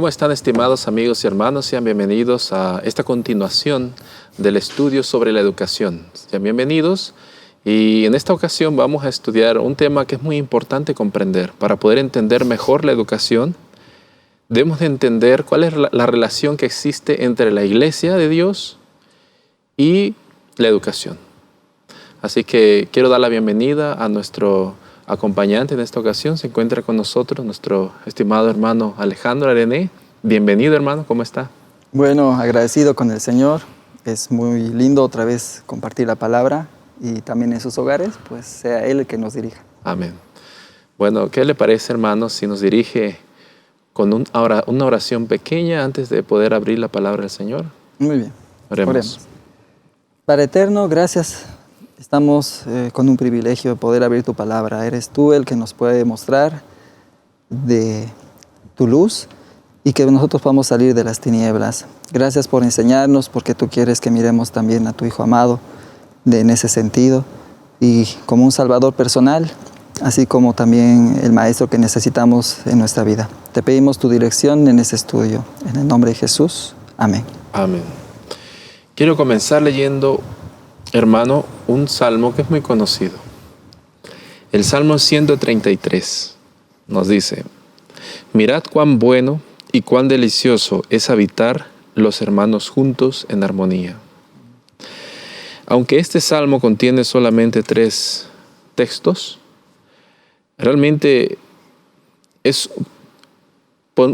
¿Cómo están, estimados amigos y hermanos? Sean bienvenidos a esta continuación del estudio sobre la educación. Sean bienvenidos y en esta ocasión vamos a estudiar un tema que es muy importante comprender. Para poder entender mejor la educación, debemos de entender cuál es la relación que existe entre la Iglesia de Dios y la educación. Así que quiero dar la bienvenida a nuestro acompañante en esta ocasión. Se encuentra con nosotros nuestro estimado hermano Alejandro Arené. Bienvenido, hermano, ¿cómo está? Bueno, agradecido con el Señor. Es muy lindo otra vez compartir la palabra y también en sus hogares, pues sea Él el que nos dirija. Amén. Bueno, ¿qué le parece, hermano, si nos dirige con una oración pequeña antes de poder abrir la palabra del Señor? Muy bien. Oremos. Padre eterno, gracias. Estamos con un privilegio de poder abrir tu palabra. Eres tú el que nos puede mostrar de tu luz y que nosotros podamos salir de las tinieblas. Gracias por enseñarnos, porque tú quieres que miremos también a tu Hijo amado en ese sentido y como un Salvador personal, así como también el Maestro que necesitamos en nuestra vida. Te pedimos tu dirección en ese estudio. En el nombre de Jesús. Amén. Amén. Quiero comenzar leyendo, hermano, un salmo que es muy conocido. El Salmo 133 nos dice: mirad cuán bueno y cuán delicioso es habitar los hermanos juntos en armonía. Aunque este salmo contiene solamente 3 textos, realmente es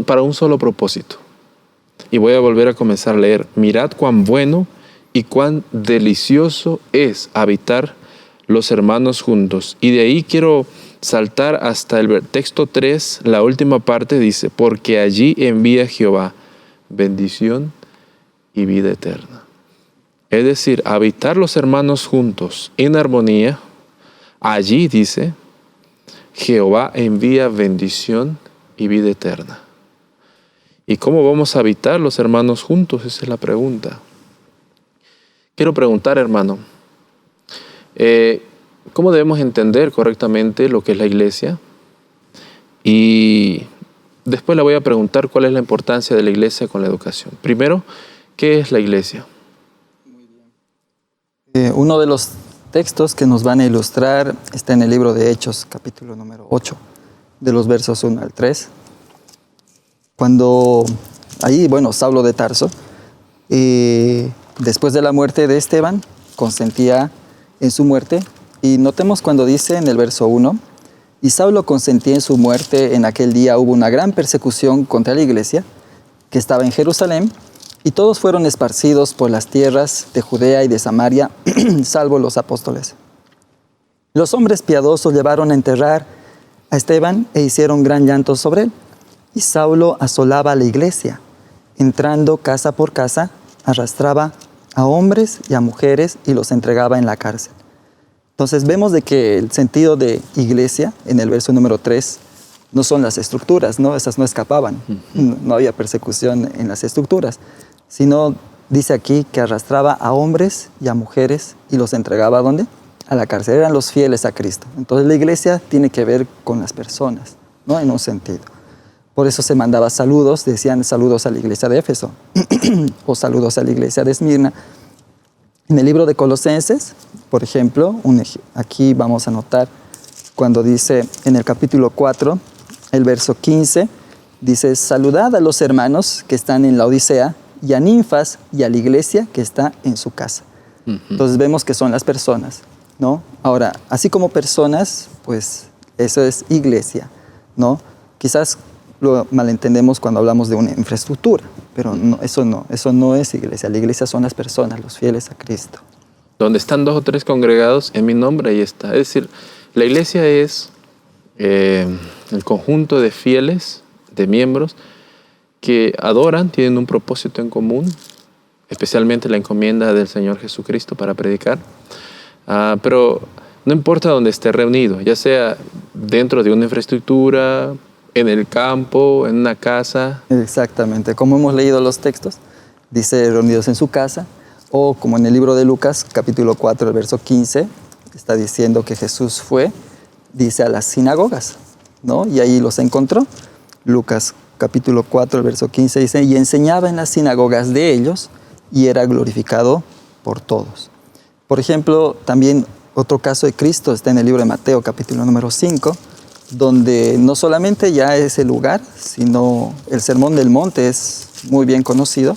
para un solo propósito. Y voy a volver a comenzar a leer. Mirad cuán bueno y cuán delicioso es habitar los hermanos juntos. Y de ahí quiero saltar hasta el texto 3, la última parte dice: porque allí envía Jehová bendición y vida eterna. Es decir, habitar los hermanos juntos en armonía, allí dice, Jehová envía bendición y vida eterna. ¿Y cómo vamos a habitar los hermanos juntos? Esa es la pregunta. Quiero preguntar, hermano, ¿cómo debemos entender correctamente lo que es la iglesia? Y después le voy a preguntar cuál es la importancia de la iglesia con la educación. Primero, ¿qué es la iglesia? Uno de los textos que nos van a ilustrar está en el libro de Hechos, capítulo número 8, de los versos 1 al 3. Cuando ahí, Saulo de Tarso, después de la muerte de Esteban, consentía en su muerte. Y notemos cuando dice en el verso 1, y Saulo consentía en su muerte. En aquel día hubo una gran persecución contra la iglesia que estaba en Jerusalén, y todos fueron esparcidos por las tierras de Judea y de Samaria, salvo los apóstoles. Los hombres piadosos llevaron a enterrar a Esteban e hicieron gran llanto sobre él. Y Saulo asolaba a la iglesia, entrando casa por casa, arrastraba a hombres y a mujeres y los entregaba en la cárcel. Entonces vemos de que el sentido de iglesia, en el verso número 3, no son las estructuras, ¿no? Esas no escapaban, no había persecución en las estructuras, sino dice aquí que arrastraba a hombres y a mujeres y los entregaba ¿a dónde? A la cárcel. Eran los fieles a Cristo. Entonces la iglesia tiene que ver con las personas, ¿no? En un sentido. Por eso se mandaba saludos, decían saludos a la iglesia de Éfeso o saludos a la iglesia de Esmirna. En el libro de Colosenses, por ejemplo, aquí vamos a notar cuando dice en el capítulo 4, el verso 15, dice: saludad a los hermanos que están en la Odisea y a Ninfas y a la iglesia que está en su casa. Entonces vemos que son las personas, ¿no? Ahora, así como personas, pues eso es iglesia, ¿no? Quizás lo malentendemos cuando hablamos de una infraestructura, pero eso no es iglesia. La iglesia son las personas, los fieles a Cristo. Donde están 2 o 3 congregados en mi nombre, ahí está. Es decir, la iglesia es el conjunto de fieles, de miembros, que adoran, tienen un propósito en común, especialmente la encomienda del Señor Jesucristo para predicar. Pero no importa dónde esté reunido, ya sea dentro de una infraestructura, en el campo, en una casa. Exactamente, como hemos leído los textos, dice reunidos en su casa, o como en el libro de Lucas, capítulo 4, el verso 15, está diciendo que Jesús fue, dice, a las sinagogas, ¿no? Y ahí los encontró. Lucas capítulo 4, el verso 15, dice, y enseñaba en las sinagogas de ellos y era glorificado por todos. Por ejemplo, también otro caso de Cristo está en el libro de Mateo, capítulo número 5, donde no solamente ya es el lugar, sino el Sermón del Monte es muy bien conocido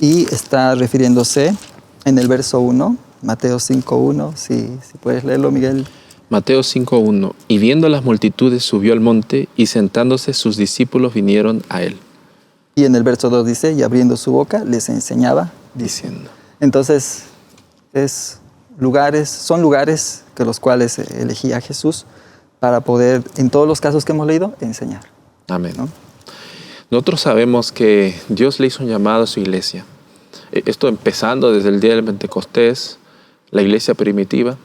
y está refiriéndose en el verso 1, Mateo 5:1, si puedes leerlo, Miguel. Mateo 5:1. Y viendo las multitudes subió al monte y sentándose sus discípulos vinieron a él. Y en el verso 2 dice, y abriendo su boca les enseñaba Diciendo. Entonces, son lugares que los cuales elegía Jesús para poder, en todos los casos que hemos leído, enseñar. Amén. ¿No? Nosotros sabemos que Dios le hizo un llamado a su iglesia. Esto empezando desde el día del Pentecostés, la iglesia primitiva.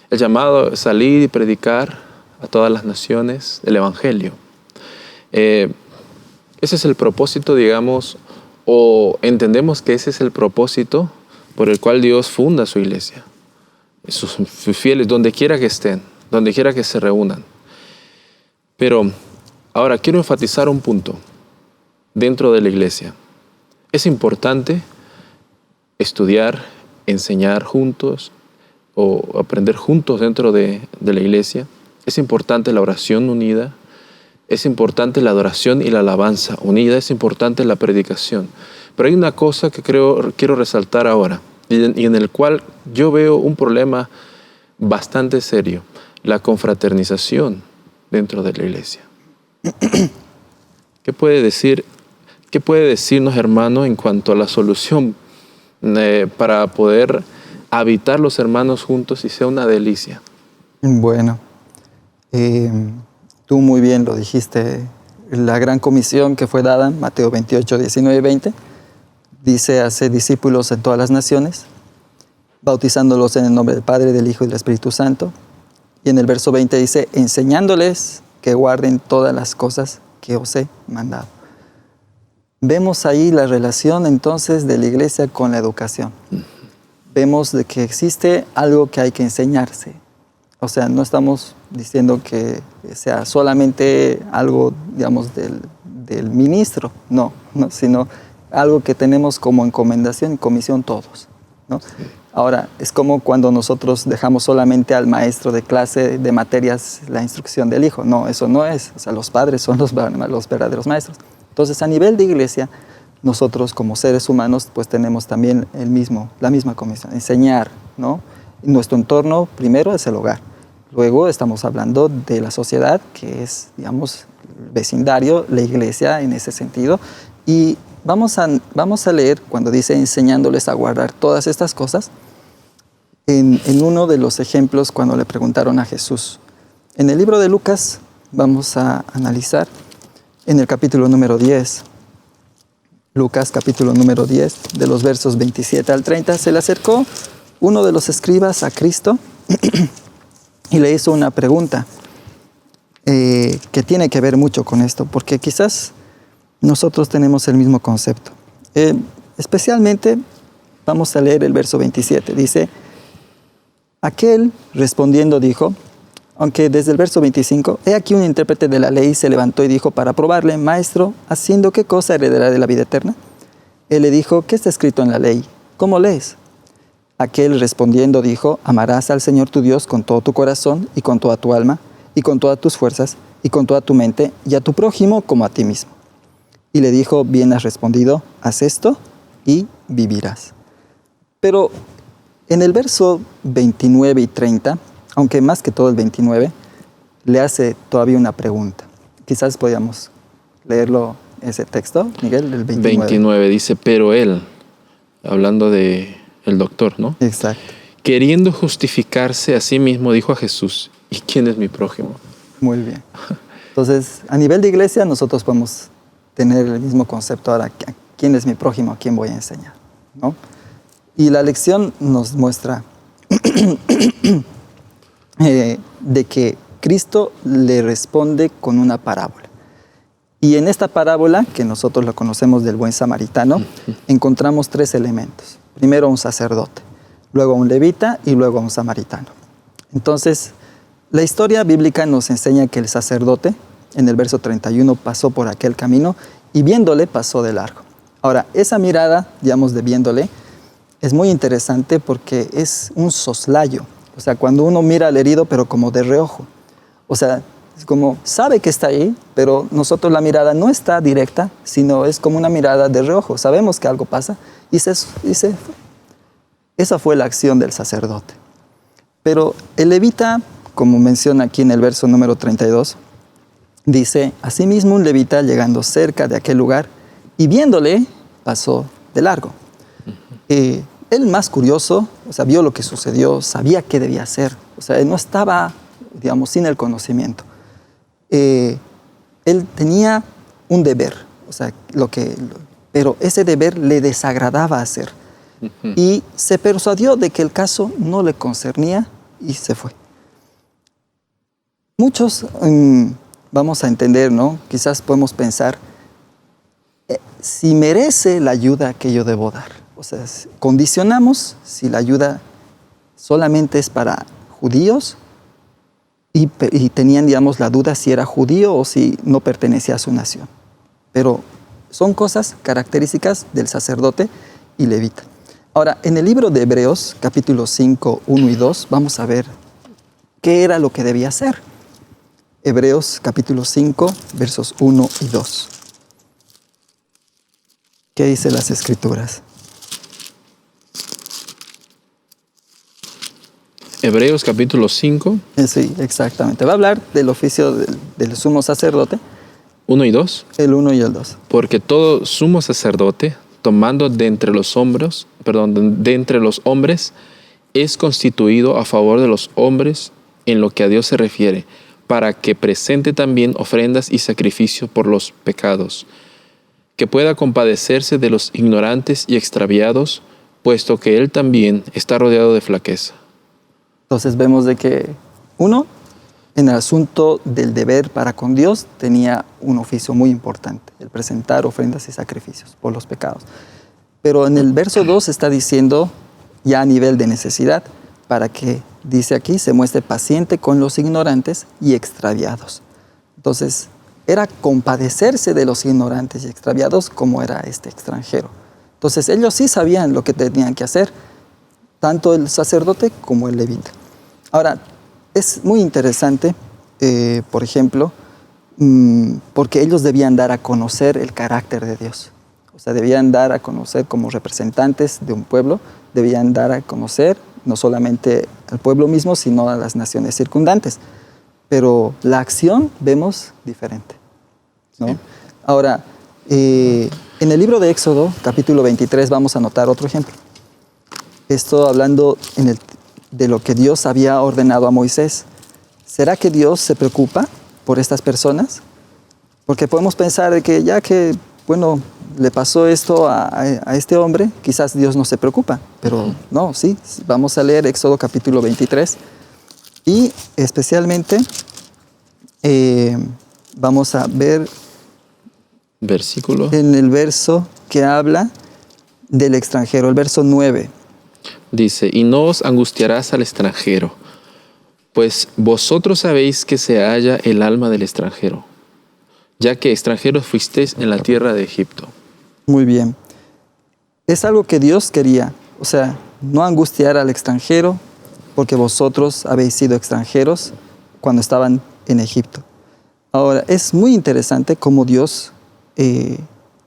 El llamado es salir y predicar a todas las naciones el Evangelio. Ese es el propósito, digamos, o entendemos que ese es el propósito por el cual Dios funda su iglesia. Sus fieles, donde quiera que estén, donde quiera que se reúnan. Pero ahora quiero enfatizar un punto dentro de la iglesia. Es importante estudiar, enseñar juntos o aprender juntos dentro de la iglesia. Es importante la oración unida. Es importante la adoración y la alabanza unida. Es importante la predicación. Pero hay una cosa que quiero resaltar ahora y en el cual yo veo un problema bastante serio. La confraternización dentro de la iglesia. ¿Qué puede decirnos, hermano, en cuanto a la solución para poder habitar los hermanos juntos y sea una delicia? Bueno, tú muy bien lo dijiste. La gran comisión que fue dada, Mateo 28, 19 y 20, dice, hacer discípulos en todas las naciones, bautizándolos en el nombre del Padre, del Hijo y del Espíritu Santo. Y en el verso 20 dice, enseñándoles que guarden todas las cosas que os he mandado. Vemos ahí la relación entonces de la iglesia con la educación. Vemos de que existe algo que hay que enseñarse. O sea, no estamos diciendo que sea solamente algo, digamos, del ministro, no, sino algo que tenemos como encomendación y comisión todos, ¿no? Sí. Ahora, es como cuando nosotros dejamos solamente al maestro de clase de materias la instrucción del hijo. No, eso no es. O sea, los padres son los verdaderos maestros. Entonces, a nivel de iglesia, nosotros como seres humanos, pues tenemos también la misma comisión, enseñar, ¿no? Nuestro entorno primero es el hogar. Luego estamos hablando de la sociedad, que es, digamos, el vecindario, la iglesia en ese sentido. Y vamos a leer, cuando dice enseñándoles a guardar todas estas cosas, en uno de los ejemplos cuando le preguntaron a Jesús. En el libro de Lucas vamos a analizar en el capítulo número 10. Lucas capítulo número 10, de los versos 27 al 30, se le acercó uno de los escribas a Cristo y le hizo una pregunta que tiene que ver mucho con esto, porque quizás nosotros tenemos el mismo concepto. Especialmente, vamos a leer el verso 27. Dice, aquel respondiendo dijo, aunque desde el verso 25, he aquí un intérprete de la ley se levantó y dijo para probarle, maestro, ¿haciendo qué cosa heredará de la vida eterna? Él le dijo, ¿qué está escrito en la ley? ¿Cómo lees? Aquel respondiendo dijo, amarás al Señor tu Dios con todo tu corazón y con toda tu alma y con todas tus fuerzas y con toda tu mente y a tu prójimo como a ti mismo. Y le dijo, bien has respondido, haz esto y vivirás. Pero en el verso 29 y 30, aunque más que todo el 29, le hace todavía una pregunta. Quizás podríamos leerlo, ese texto, Miguel, el 29. 29 dice, pero él, hablando de el doctor, ¿no? Exacto. Queriendo justificarse a sí mismo, dijo a Jesús, ¿y quién es mi prójimo? Muy bien. Entonces, a nivel de iglesia, nosotros podemos tener el mismo concepto ahora, ¿quién es mi prójimo? ¿A quién voy a enseñar? ¿No? Y la lección nos muestra de que Cristo le responde con una parábola. Y en esta parábola, que nosotros la conocemos del buen samaritano, encontramos tres elementos. Primero un sacerdote, luego un levita y luego un samaritano. Entonces, la historia bíblica nos enseña que el sacerdote, en el verso 31, pasó por aquel camino y viéndole pasó de largo. Ahora, esa mirada, digamos, de viéndole, es muy interesante porque es un soslayo. O sea, cuando uno mira al herido, pero como de reojo. O sea, es como sabe que está ahí, pero nosotros la mirada no está directa, sino es como una mirada de reojo. Sabemos que algo pasa y se fue. Esa fue la acción del sacerdote. Pero el levita, como menciona aquí en el verso número 32, dice, asimismo un levita llegando cerca de aquel lugar y viéndole pasó de largo. Él más curioso, o sea, vio lo que sucedió, sabía qué debía hacer. O sea, él no estaba, digamos, sin el conocimiento. Él tenía un deber, o sea, pero ese deber le desagradaba hacer. Y se persuadió de que el caso no le concernía y se fue. Muchos vamos a entender, ¿no? Quizás podemos pensar, si merece la ayuda que yo debo dar. O sea, condicionamos si la ayuda solamente es para judíos y tenían, digamos, la duda si era judío o si no pertenecía a su nación. Pero son cosas características del sacerdote y levita. Ahora, en el libro de Hebreos, capítulo 5, 1 y 2, vamos a ver qué era lo que debía hacer. Hebreos, capítulo 5, versos 1 y 2. ¿Qué dice las Escrituras? Hebreos capítulo 5. Sí, exactamente. Va a hablar del oficio del sumo sacerdote. 1 y 2. El 1 y el 2. Porque todo sumo sacerdote, tomando de entre los hombres, es constituido a favor de los hombres en lo que a Dios se refiere, para que presente también ofrendas y sacrificios por los pecados, que pueda compadecerse de los ignorantes y extraviados, puesto que él también está rodeado de flaqueza. Entonces vemos de que uno, en el asunto del deber para con Dios, tenía un oficio muy importante, el presentar ofrendas y sacrificios por los pecados. Pero en el verso 2 está diciendo, ya a nivel de necesidad, para que, dice aquí, se muestre paciente con los ignorantes y extraviados. Entonces, era compadecerse de los ignorantes y extraviados como era este extranjero. Entonces, ellos sí sabían lo que tenían que hacer, tanto el sacerdote como el levita. Ahora, es muy interesante, por ejemplo, porque ellos debían dar a conocer el carácter de Dios. O sea, debían dar a conocer como representantes de un pueblo, debían dar a conocer no solamente al pueblo mismo, sino a las naciones circundantes. Pero la acción vemos diferente, ¿no? Sí. Ahora, en el libro de Éxodo, capítulo 23, vamos a notar otro ejemplo. Esto hablando de lo que Dios había ordenado a Moisés. ¿Será que Dios se preocupa por estas personas? Porque podemos pensar de que ya que, bueno, le pasó esto a este hombre, quizás Dios no se preocupa. Pero no, sí, vamos a leer Éxodo capítulo 23 y especialmente vamos a ver versículo en el verso que habla del extranjero, el verso 9. Dice, y no os angustiarás al extranjero, pues vosotros sabéis que se halla el alma del extranjero, ya que extranjeros fuisteis en la tierra de Egipto. Muy bien. Es algo que Dios quería, o sea, no angustiar al extranjero, porque vosotros habéis sido extranjeros cuando estaban en Egipto. Ahora, es muy interesante cómo Dios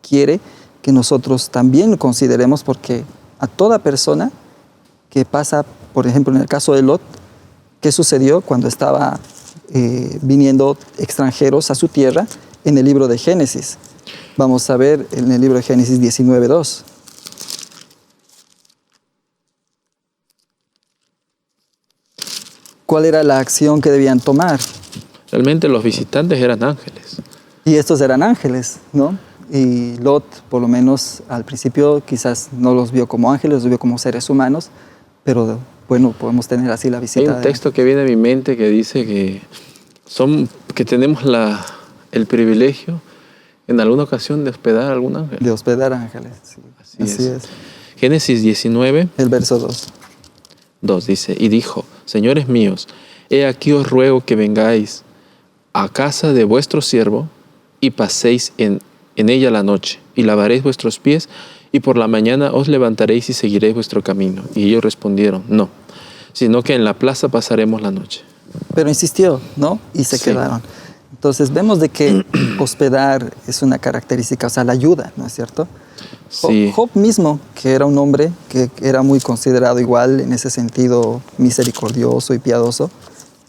quiere que nosotros también lo consideremos, porque a toda persona que pasa, por ejemplo, en el caso de Lot, ¿qué sucedió cuando estaba viniendo extranjeros a su tierra? En el libro de Génesis. Vamos a ver en el libro de Génesis 19:2. ¿Cuál era la acción que debían tomar? Realmente los visitantes eran ángeles. Y estos eran ángeles, ¿no? Y Lot, por lo menos al principio, quizás no los vio como ángeles, los vio como seres humanos, pero bueno, podemos tener así la visita. Hay un texto que viene a mi mente que dice que tenemos el privilegio en alguna ocasión de hospedar a algún ángel. De hospedar ángeles, sí. Así es. Génesis 19. El verso 2. 2 dice, y dijo, señores míos, he aquí os ruego que vengáis a casa de vuestro siervo y paséis en en ella la noche, y lavaréis vuestros pies, y por la mañana os levantaréis y seguiréis vuestro camino. Y ellos respondieron, no, sino que en la plaza pasaremos la noche. Pero insistió, ¿no? Y se quedaron. Entonces vemos de que hospedar es una característica, o sea, la ayuda, ¿no es cierto? Sí. Job mismo, que era un hombre que era muy considerado igual en ese sentido misericordioso y piadoso,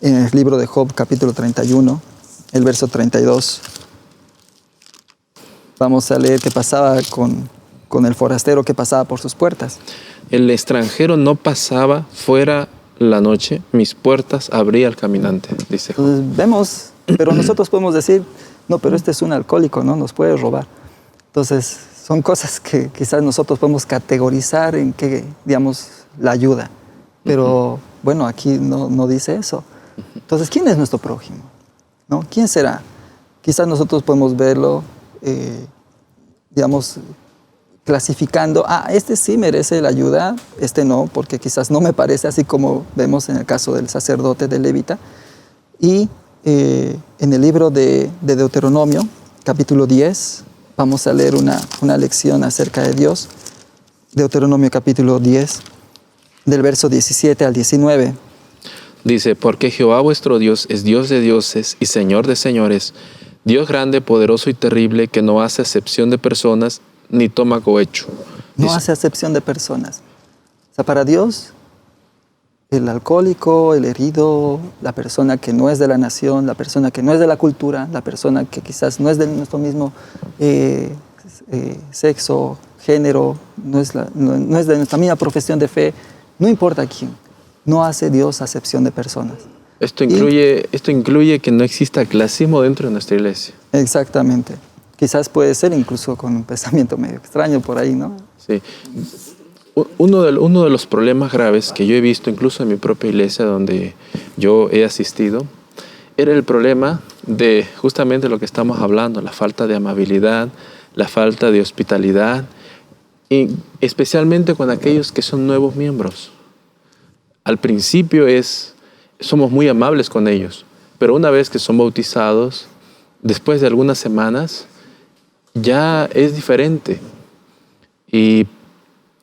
en el libro de Job, capítulo 31, el verso 32, vamos a leer qué pasaba con el forastero que pasaba por sus puertas. El extranjero no pasaba fuera la noche, mis puertas abría al caminante, dice Job. Entonces, vemos, pero nosotros podemos decir, no, pero este es un alcohólico, ¿no? Nos puede robar. Entonces, son cosas que quizás nosotros podemos categorizar en que, digamos, la ayuda. Pero, bueno, aquí no dice eso. Entonces, ¿quién es nuestro prójimo? ¿No? ¿Quién será? Quizás nosotros podemos verlo, digamos, clasificando, este sí merece la ayuda, este no, porque quizás no me parece, así como vemos en el caso del sacerdote de Levita. Y en el libro de Deuteronomio, capítulo 10, vamos a leer una lección acerca de Dios. Deuteronomio capítulo 10, del verso 17 al 19. Dice, porque Jehová vuestro Dios es Dios de dioses y Señor de señores, Dios grande, poderoso y terrible, que no hace acepción de personas, ni toma cohecho. No hace acepción de personas. O sea, para Dios, el alcohólico, el herido, la persona que no es de la nación, la persona que no es de la cultura, la persona que quizás no es de nuestro mismo sexo, género, no es de nuestra misma profesión de fe, no importa quién, no hace Dios acepción de personas. Esto incluye que no exista clasismo dentro de nuestra iglesia. Exactamente. Quizás puede ser incluso con un pensamiento medio extraño por ahí, ¿no? Sí. Uno de los problemas graves que yo he visto incluso en mi propia iglesia donde yo he asistido era el problema de justamente lo que estamos hablando, la falta de amabilidad, la falta de hospitalidad, y especialmente con aquellos que son nuevos miembros. Al principio somos muy amables con ellos, pero una vez que son bautizados, después de algunas semanas, ya es diferente. Y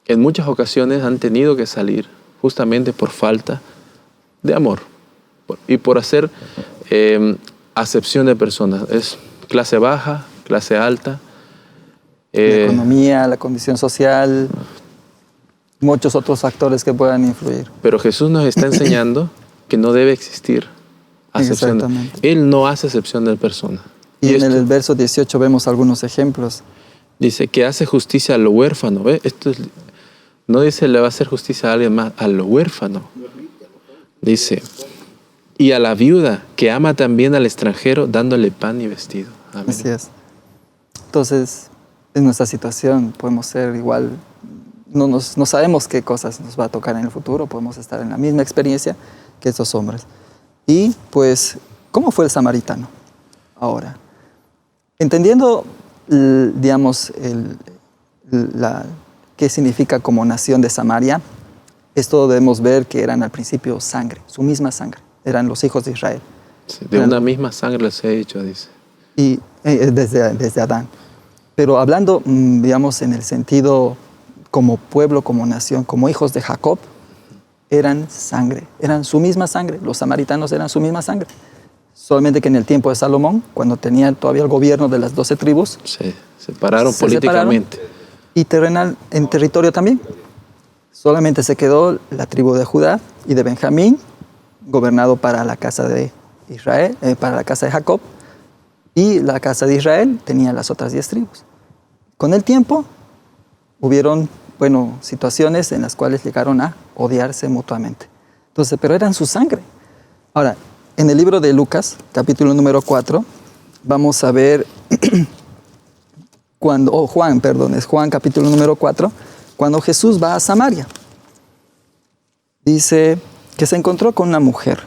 en muchas ocasiones han tenido que salir justamente por falta de amor y por hacer acepción de personas. Es clase baja, clase alta. La economía, la condición social, muchos otros factores que puedan influir. Pero Jesús nos está enseñando que no debe existir acepción. Exactamente. Él no hace acepción de personas. Y en el verso 18 vemos algunos ejemplos. Dice que hace justicia a lo huérfano. ¿Ve? No dice le va a hacer justicia a alguien más, a lo huérfano. Dice, y a la viuda que ama también al extranjero dándole pan y vestido. Amén. Así es. Entonces, en nuestra situación podemos ser igual, no sabemos qué cosas nos va a tocar en el futuro, podemos estar en la misma experiencia que estos hombres. Y pues, ¿cómo fue el samaritano? Ahora, entendiendo, digamos, qué significa como nación de Samaria, esto debemos ver que eran al principio sangre, su misma sangre, eran los hijos de Israel. Sí, de una misma sangre les he hecho, dice. Y desde Adán. Pero hablando, digamos, en el sentido como pueblo, como nación, como hijos de Jacob, eran sangre, eran su misma sangre, los samaritanos eran su misma sangre. Solamente que en el tiempo de Salomón, cuando tenía todavía el gobierno de las 12 tribus, se separaron políticamente. Y terrenal, en territorio también. Solamente se quedó la tribu de Judá y de Benjamín, gobernado para la casa de Israel, para la casa de Jacob, y la casa de Israel tenía las otras 10 tribus. Con el tiempo hubieron, situaciones en las cuales llegaron a odiarse mutuamente. Entonces, pero eran su sangre. Ahora, en el libro de Lucas, capítulo número 4, vamos a ver Juan, capítulo número 4, cuando Jesús va a Samaria. Dice que se encontró con una mujer.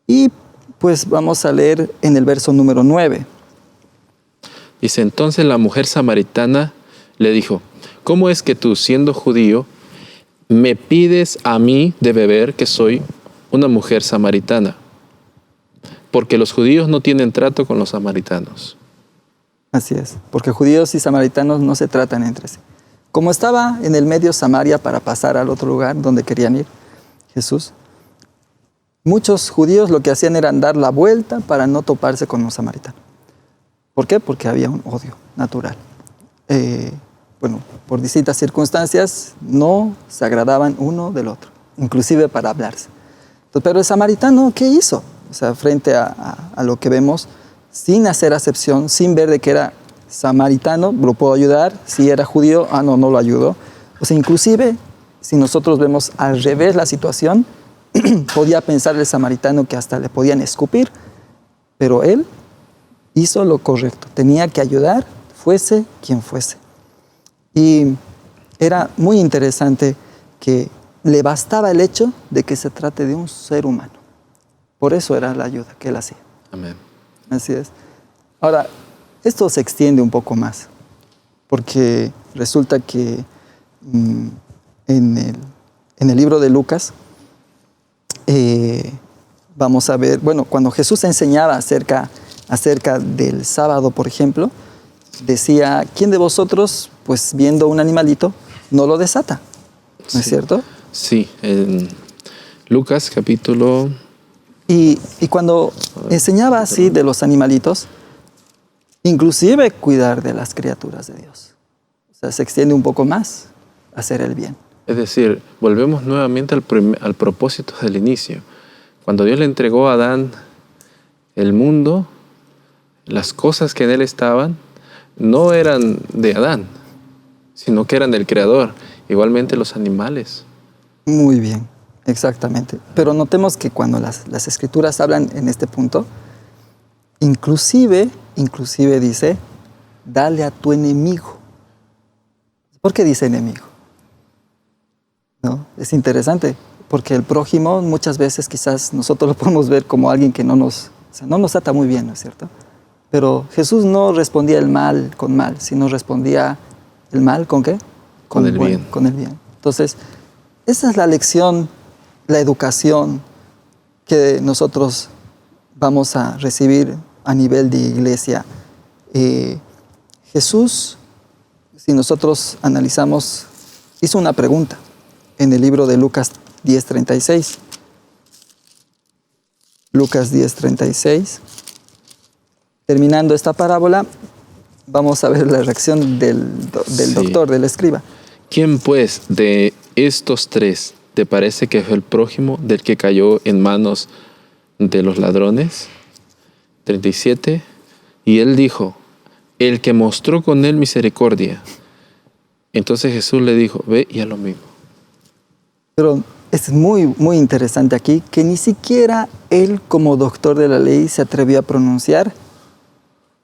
Y pues vamos a leer en el verso número 9. Dice, entonces la mujer samaritana le dijo, ¿cómo es que tú, siendo judío, me pides a mí de beber que soy una mujer samaritana? Porque los judíos no tienen trato con los samaritanos. Así es, porque judíos y samaritanos no se tratan entre sí. Como estaba en el medio Samaria para pasar al otro lugar donde querían ir Jesús, muchos judíos lo que hacían era dar la vuelta para no toparse con los samaritanos. ¿Por qué? Porque había un odio natural. Por distintas circunstancias no se agradaban uno del otro, inclusive para hablarse. Pero el samaritano, ¿qué hizo? O sea, frente a lo que vemos, sin hacer acepción, sin ver de que era samaritano, lo puedo ayudar. Si era judío, no lo ayudó. O sea, inclusive, si nosotros vemos al revés la situación, podía pensar el samaritano que hasta le podían escupir, pero él hizo lo correcto. Tenía que ayudar, fuese quien fuese. Y era muy interesante que le bastaba el hecho de que se trate de un ser humano. Por eso era la ayuda que él hacía. Amén. Así es. Ahora, esto se extiende un poco más, porque resulta que en el libro de Lucas, vamos a ver, cuando Jesús enseñaba acerca del sábado, por ejemplo, decía, ¿quién de vosotros, pues viendo un animalito, no lo desata? ¿No es cierto? Sí, en Lucas capítulo... Y cuando enseñaba así de los animalitos, inclusive cuidar de las criaturas de Dios. O sea, se extiende un poco más a hacer el bien. Es decir, volvemos nuevamente al propósito del inicio. Cuando Dios le entregó a Adán el mundo, las cosas que en él estaban no eran de Adán, sino que eran del Creador. Igualmente los animales. Muy bien, exactamente. Pero notemos que cuando las Escrituras hablan en este punto, inclusive dice, dale a tu enemigo. ¿Por qué dice enemigo? ¿No? Es interesante, porque el prójimo muchas veces quizás nosotros lo podemos ver como alguien que no nos trata muy bien, ¿no es cierto? Pero Jesús no respondía el mal con mal, sino respondía el mal ¿con qué? Con el bien. Con el bien. Entonces, esa es la lección, la educación que nosotros vamos a recibir a nivel de iglesia. Jesús, si nosotros analizamos, hizo una pregunta en el libro de Lucas 10:36. Lucas 10:36. Terminando esta parábola, vamos a ver la reacción del doctor, del escriba. ¿Quién pues de estos tres te parece que fue el prójimo del que cayó en manos de los ladrones? 37. Y él dijo, el que mostró con él misericordia. Entonces Jesús le dijo, ve y haz lo mismo. Pero es muy, muy interesante aquí que ni siquiera él como doctor de la ley se atrevió a pronunciar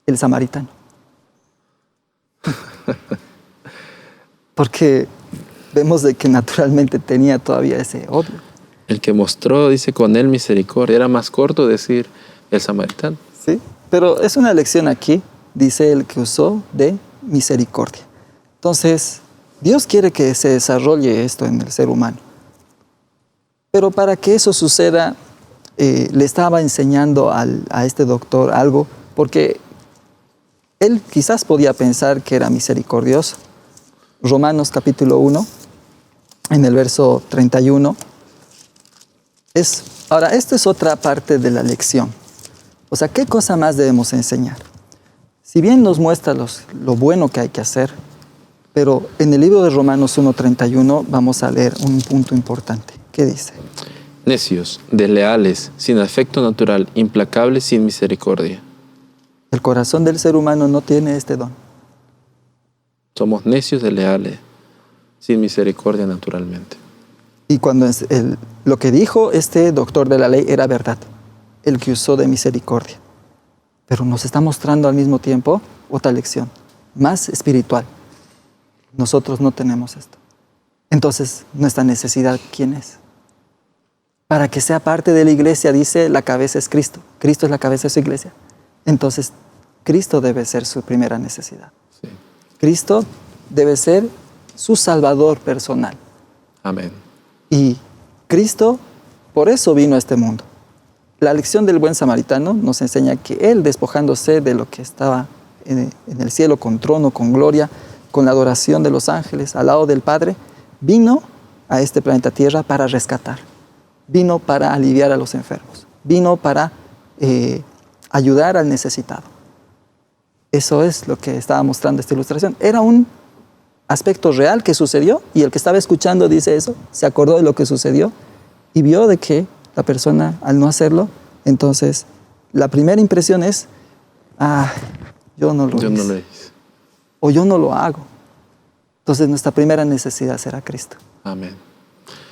el samaritano. Porque vemos de que naturalmente tenía todavía ese odio. El que mostró, dice, con él misericordia. Era más corto decir el samaritano. Sí, pero es una lección aquí, dice el que usó de misericordia. Entonces, Dios quiere que se desarrolle esto en el ser humano. Pero para que eso suceda, le estaba enseñando a este doctor algo, porque él quizás podía pensar que era misericordioso. Romanos capítulo 1, en el verso 31. Ahora, esto es otra parte de la lección. O sea, ¿qué cosa más debemos enseñar? Si bien nos muestra lo bueno que hay que hacer, pero en el libro de Romanos 1:31 vamos a leer un punto importante. ¿Qué dice? Necios, desleales, sin afecto natural, implacables, sin misericordia. El corazón del ser humano no tiene este don. Somos necios, desleales, sin misericordia naturalmente. Y cuando lo que dijo este doctor de la ley era verdad, el que usó de misericordia. Pero nos está mostrando al mismo tiempo otra lección, más espiritual. Nosotros no tenemos esto. Entonces, nuestra necesidad, ¿quién es? Para que sea parte de la iglesia, dice, la cabeza es Cristo. Cristo es la cabeza de su iglesia. Entonces, Cristo debe ser su primera necesidad. Sí. Cristo debe ser su salvador personal. Amén. Y Cristo, por eso vino a este mundo. La lección del buen samaritano nos enseña que él, despojándose de lo que estaba en el cielo con trono, con gloria, con la adoración de los ángeles, al lado del Padre, vino a este planeta Tierra para rescatar, vino para aliviar a los enfermos, vino para ayudar al necesitado. Eso es lo que estaba mostrando esta ilustración. Era un aspecto real que sucedió y el que estaba escuchando dice eso, se acordó de lo que sucedió y vio de que la persona, al no hacerlo, entonces la primera impresión es, yo no lo hice. O yo no lo hago. Entonces nuestra primera necesidad será Cristo. Amén.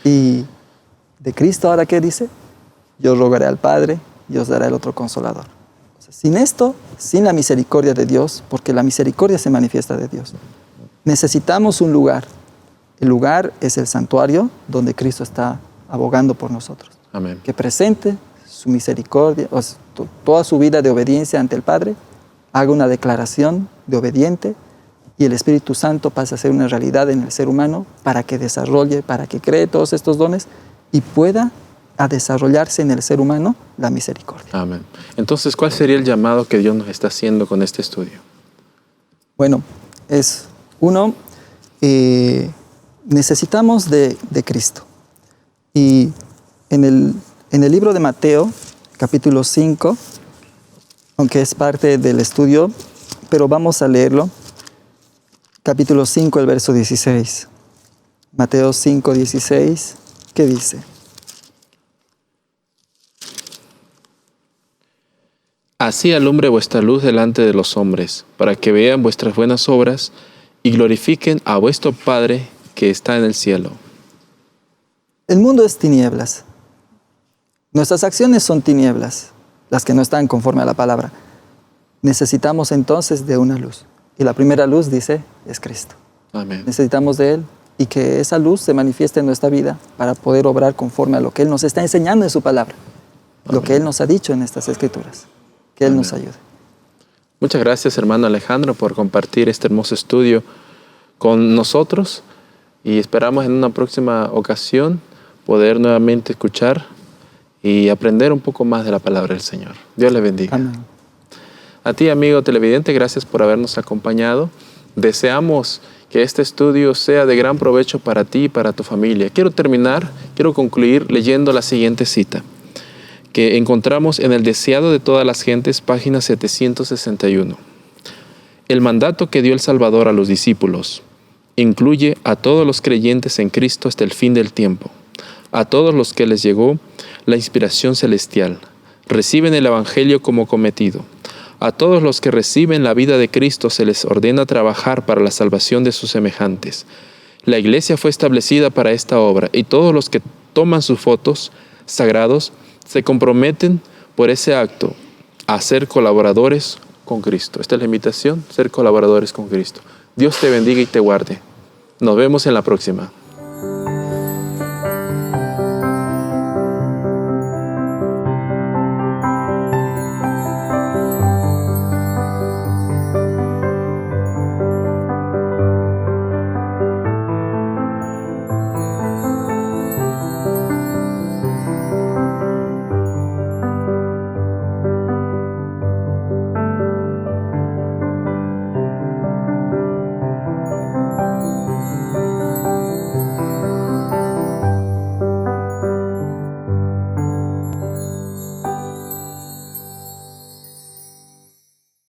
Y de Cristo, ¿ahora qué dice? Yo rogaré al Padre y os dará el otro Consolador. Sin esto, sin la misericordia de Dios, porque la misericordia se manifiesta de Dios, necesitamos un lugar. El lugar es el santuario donde Cristo está abogando por nosotros. Amén. Que presente su misericordia, toda su vida de obediencia ante el Padre, haga una declaración de obediente y el Espíritu Santo pasa a ser una realidad en el ser humano para que desarrolle, para que cree todos estos dones y pueda a desarrollarse en el ser humano la misericordia. Amén. Entonces, ¿cuál sería el llamado que Dios nos está haciendo con este estudio? Bueno, necesitamos de Cristo. Y en el libro de Mateo, capítulo 5, aunque es parte del estudio, pero vamos a leerlo, capítulo 5, el verso 16. Mateo 5, 16, ¿qué dice? Así alumbre vuestra luz delante de los hombres, para que vean vuestras buenas obras y glorifiquen a vuestro Padre que está en el cielo. El mundo es tinieblas. Nuestras acciones son tinieblas, las que no están conforme a la palabra. Necesitamos entonces de una luz. Y la primera luz, dice, es Cristo. Amén. Necesitamos de Él y que esa luz se manifieste en nuestra vida para poder obrar conforme a lo que Él nos está enseñando en su palabra, lo que Él nos ha dicho en estas Escrituras. Que Él nos ayude. Muchas gracias, hermano Alejandro, por compartir este hermoso estudio con nosotros y esperamos en una próxima ocasión poder nuevamente escuchar y aprender un poco más de la palabra del Señor. Dios le bendiga. Amén. A ti, amigo televidente, gracias por habernos acompañado. Deseamos que este estudio sea de gran provecho para ti y para tu familia. Quiero concluir leyendo la siguiente cita que encontramos en El Deseado de todas las gentes, página 761. El mandato que dio el Salvador a los discípulos incluye a todos los creyentes en Cristo hasta el fin del tiempo. A todos los que les llegó la inspiración celestial, reciben el Evangelio como cometido. A todos los que reciben la vida de Cristo se les ordena trabajar para la salvación de sus semejantes. La Iglesia fue establecida para esta obra y todos los que toman sus votos sagrados se comprometen por ese acto a ser colaboradores con Cristo. Esta es la invitación, ser colaboradores con Cristo. Dios te bendiga y te guarde. Nos vemos en la próxima.